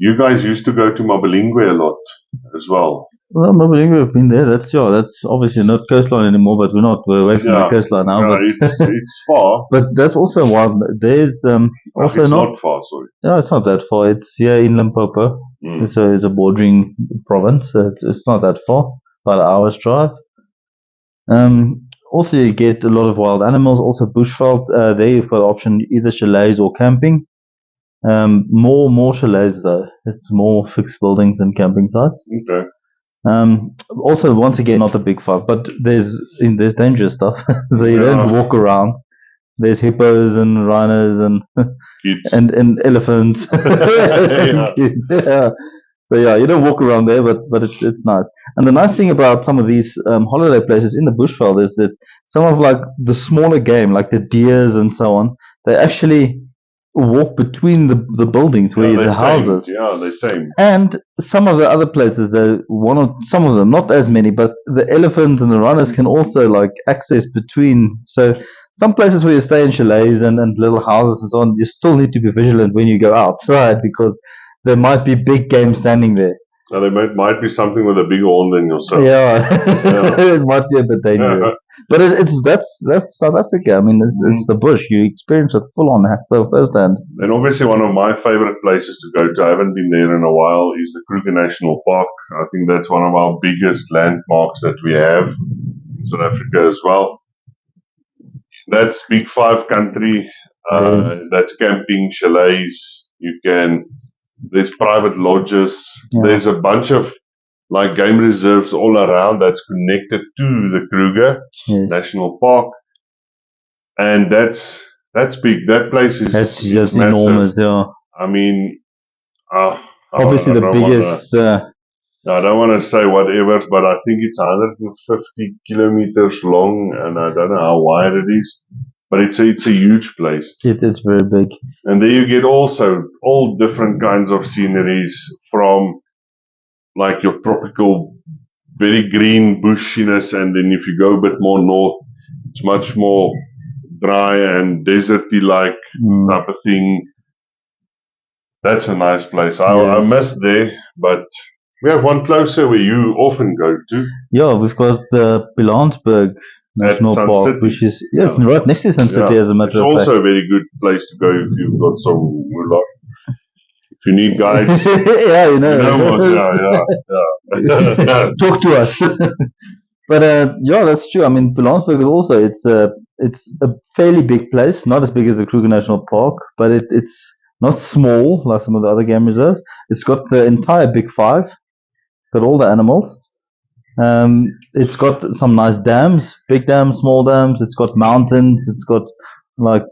You guys used to go to Mabalingwe a lot as well. Well, nobody we've been there. That's obviously not coastline anymore, but we're away from the coastline now. Yeah, But it's far. but that's also wild. There's also It's not far, sorry. No, it's not that far. It's here in Limpopo. It's a bordering province. It's not that far. About an hour's drive. Also, you get a lot of wild animals. Also, bushveld. There you've got the option either chalets or camping. More chalets though. It's more fixed buildings and camping sites. Okay. Also, once again, not a big five, but there's dangerous stuff. So you don't walk around. There's hippos and rhinos and and elephants. Yeah. So yeah, you don't walk around there, but it's nice. And the nice thing about some of these holiday places in the bushveld is that some of like the smaller game, like the deers and so on, they actually walk between the buildings where the houses. Yeah, they tame. And some of the other places, some of them, not as many, but the elephants and the rhinos can also like access between. So some places where you stay in chalets and little houses and so on, you still need to be vigilant when you go outside because there might be big game standing there. Now, there might be something with a bigger horn than yourself. Yeah, it might be a bit dangerous. But that's South Africa. I mean, it's the bush. You experience it full on so firsthand. And obviously, one of my favorite places to go to, I haven't been there in a while, is the Kruger National Park. I think that's one of our biggest landmarks that we have in South Africa as well. That's Big Five country. That's camping, chalets. There's private lodges. Yeah. There's a bunch of like game reserves all around that's connected to the Kruger National Park, and that's big. That place is just enormous. Yeah. I mean, obviously the biggest. I don't want to say whatever, but I think it's 150 kilometers long, and I don't know how wide it is. But it's a huge place. It's very big. And there you get also all different kinds of sceneries, from like your tropical, very green bushiness, and then if you go a bit more north, it's much more dry and deserty like type of thing. That's a nice place. I miss there, but we have one closer where you often go to. Yeah, we've got the Pilanesberg National Park, which is right next to Sun City, as a matter of fact. It's also a very good place to go if you've got some moolah. If you need guides, yeah, you know yeah. Talk to us. But yeah, that's true. I mean, Pilanesberg is also it's a fairly big place, not as big as the Kruger National Park, but it's not small like some of the other game reserves. It's got the entire Big Five, got all the animals. It's got some nice dams, big dams, small dams. It's got mountains. It's got like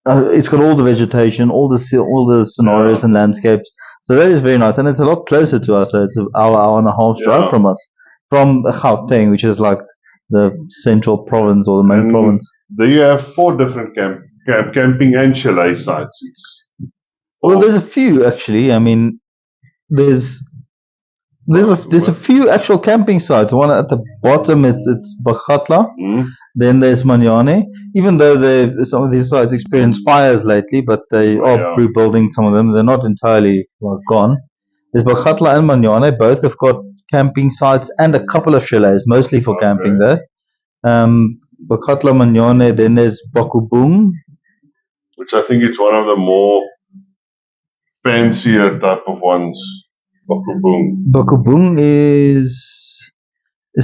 it's got all the vegetation, all the scenarios and landscapes. So that is very nice, and it's a lot closer to us. So it's an hour and a half drive from us, from Gauteng, which is like the central province or the main province. There you have 4 different camping and chalet sites. Well, there's a few actually. I mean, there's a few actual camping sites. One at the bottom, it's Bakgatla. Then there's Manyane. Even though some of these sites experienced fires lately, but they are rebuilding some of them. They're not entirely gone. There's Bakgatla and Manyane. Both have got camping sites and a couple of chalets, mostly for camping there. Bakgatla, Manyane. Then there's Bokobong, which I think it's one of the more fancier type of ones. Bokobong is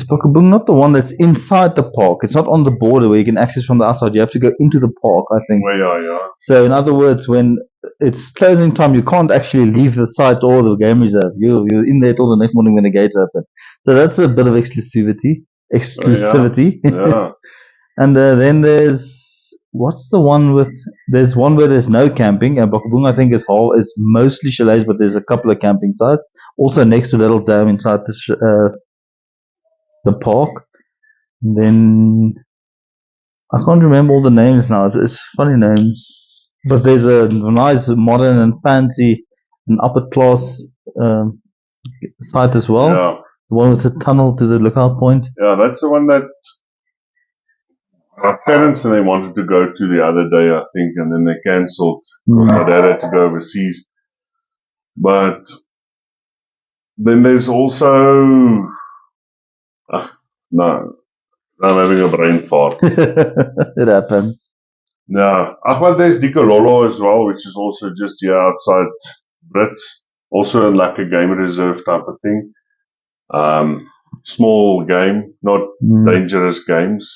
Bokobong not the one that's inside the park? It's not on the border where you can access from the outside. You have to go into the park, I think. Yeah. So in other words, when it's closing time, you can't actually leave the site or the game reserve. You're in there till the next morning when the gates open. So that's a bit of exclusivity. Yeah. And then what's the one with? There's one where there's no camping, and Bokobong I think is mostly chalets, but there's a couple of camping sites. Also next to Little Dam inside the park. And then I can't remember all the names now. It's funny names, but there's a nice modern and fancy and upper class site as well. Yeah. The one with the tunnel to the lookout point. Yeah, that's the one that my parents and they wanted to go to the other day, I think, and then they cancelled because my dad had to go overseas. But then there's also no, I'm having a brain fart. It happens. Yeah, but there's Dikololo as well, which is also just here outside Brits, also like a game reserve type of thing. Small game, not dangerous games.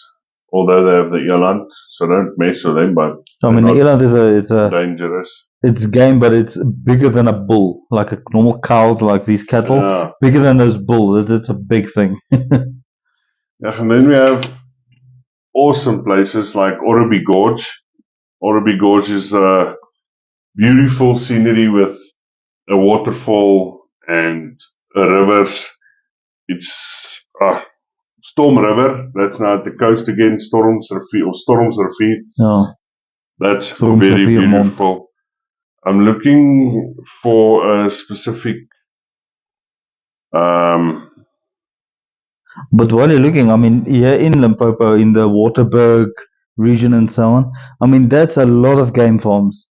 Although they have the eland, so don't mess with them. But I mean, they're not eland is a dangerous. it's game, but it's bigger than a bull, like a normal cows, like these cattle. Yeah. Bigger than those bulls. It's a big thing. Yeah, and then we have awesome places like Orobi Gorge. Orobi Gorge is a beautiful scenery with a waterfall and a river. It's Storm River. That's now at the coast again. Storms Rivier. Yeah. That's Storms very Rivier Mont. beautiful. I'm looking for a specific. But while you're looking, I mean, here in Limpopo, in the Waterberg region and so on, I mean, that's a lot of game farms.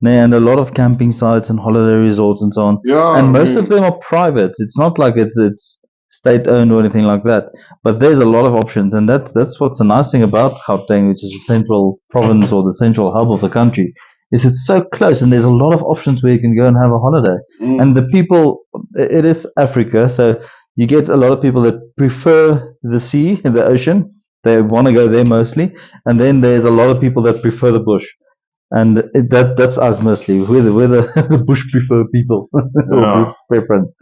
And a lot of camping sites and holiday resorts and so on. Yeah, and most of them are private. It's not like it's state owned or anything like that. But there's a lot of options, and that's what's the nice thing about Gauteng, which is the central province or the central hub of the country, is it's so close, and there's a lot of options where you can go and have a holiday. And the people, it is Africa, so you get a lot of people that prefer the sea and the ocean. They want to go there mostly, and then there's a lot of people that prefer the bush. And that's us mostly. We're the bush prefer people. Yeah. Preference.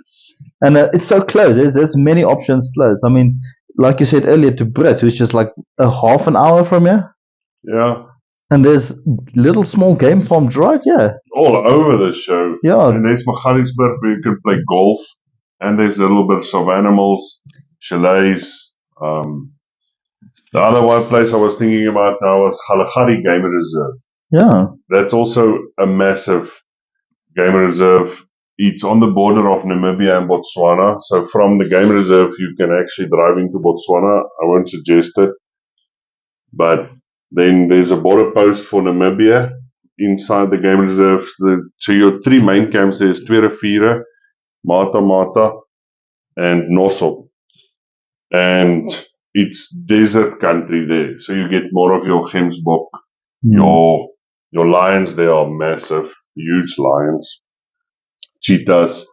And it's so close. There's many options close. I mean, like you said earlier, to Brits, which is like a half an hour from here. Yeah. And there's little small game farms right here. All over the show. Yeah. And there's Magaliesberg where you can play golf. And there's little bits of animals, chalets. The other one place I was thinking about now was Galagadi Game Reserve. Yeah. That's also a massive game reserve. It's on the border of Namibia and Botswana. So from the game reserve, you can actually drive into Botswana. I won't suggest it. But then there's a border post for Namibia inside the game reserve. So your three main camps, there's Tweeriviere, Mata Mata, and Nosso. And it's desert country there. So you get more of your Gemsbok. Your lions, they are massive, huge lions. Cheetahs.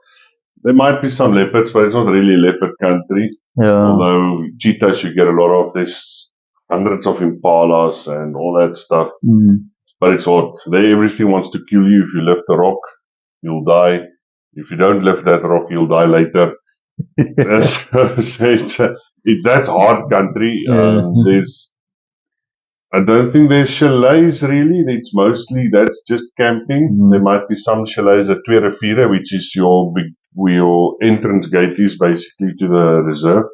There might be some leopards, but it's not really leopard country. Yeah. Although cheetahs, you get a lot of this, hundreds of impalas and all that stuff. But it's hot. There, everything wants to kill you. If you lift a rock, you'll die. If you don't lift that rock, you'll die later. That's hard country. I don't think there's chalets really. It's mostly that's just camping. There might be some chalets at Tweeriviere, which is your entrance gate is basically to the reserve.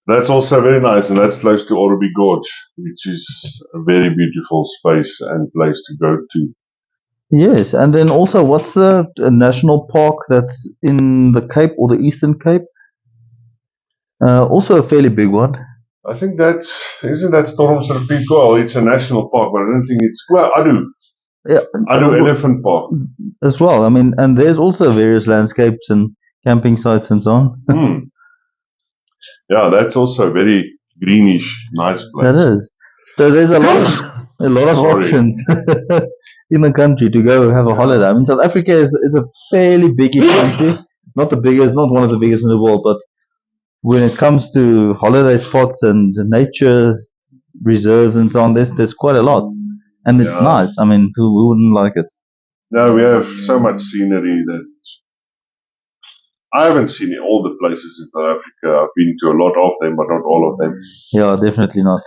That's also very nice, and that's close to Orobi Gorge, which is a very beautiful space and place to go to. Yes, and then also, what's the national park that's in the Cape or the Eastern Cape? Also a fairly big one. I think isn't that Stormsrivier? Well, it's a national park, but I don't think it's Addo. Yeah, Addo Elephant Park as well. I mean, and there's also various landscapes and camping sites and so on. Yeah, that's also a very greenish, nice place. That is. So there's a lot of options in the country to go have a holiday. I mean, South Africa is a fairly big country. Not the biggest, not one of the biggest in the world, but when it comes to holiday spots and nature reserves and so on, there's quite a lot. And it's nice. I mean, who wouldn't like it? No, we have so much scenery that I haven't seen all the places in South Africa. I've been to a lot of them, but not all of them. Yeah, definitely not.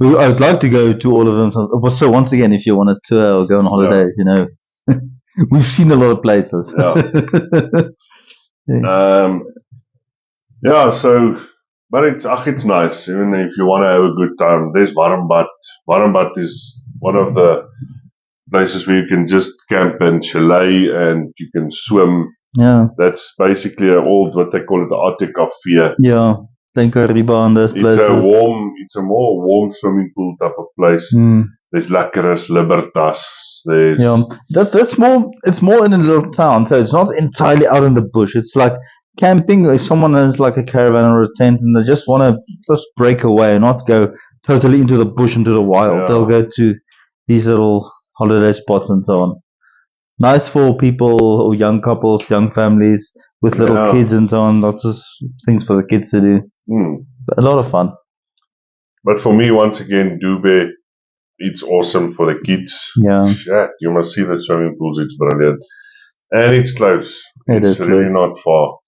I'd like to go to all of them. So once again, if you want to tour or go on holiday, you know, we've seen a lot of places. Yeah. But it's nice. Even if you want to have a good time, there's Warmbad. Warmbad is one of the places where you can just camp and chalet and you can swim. Yeah. That's basically what they call it, the Arctic Café. Yeah. Think Riba and those places. It's a more warm swimming pool type of place. There's Lackeris, Libertas. There's Yeah, that's more. It's more in a little town, so it's not entirely out in the bush. It's like camping. If someone has like a caravan or a tent and they just want to just break away, not go totally into the bush, into the wild, they'll yeah, go to these little holiday spots and so on. Nice for people or young couples, young families with little yeah. kids and so on. Lots of things for the kids to do. Hmm. A lot of fun. But for me, once again, Dubai, it's awesome for the kids. Yeah, Shit, you must see the swimming pools. It's brilliant, and it's close. it It's is really close. not far.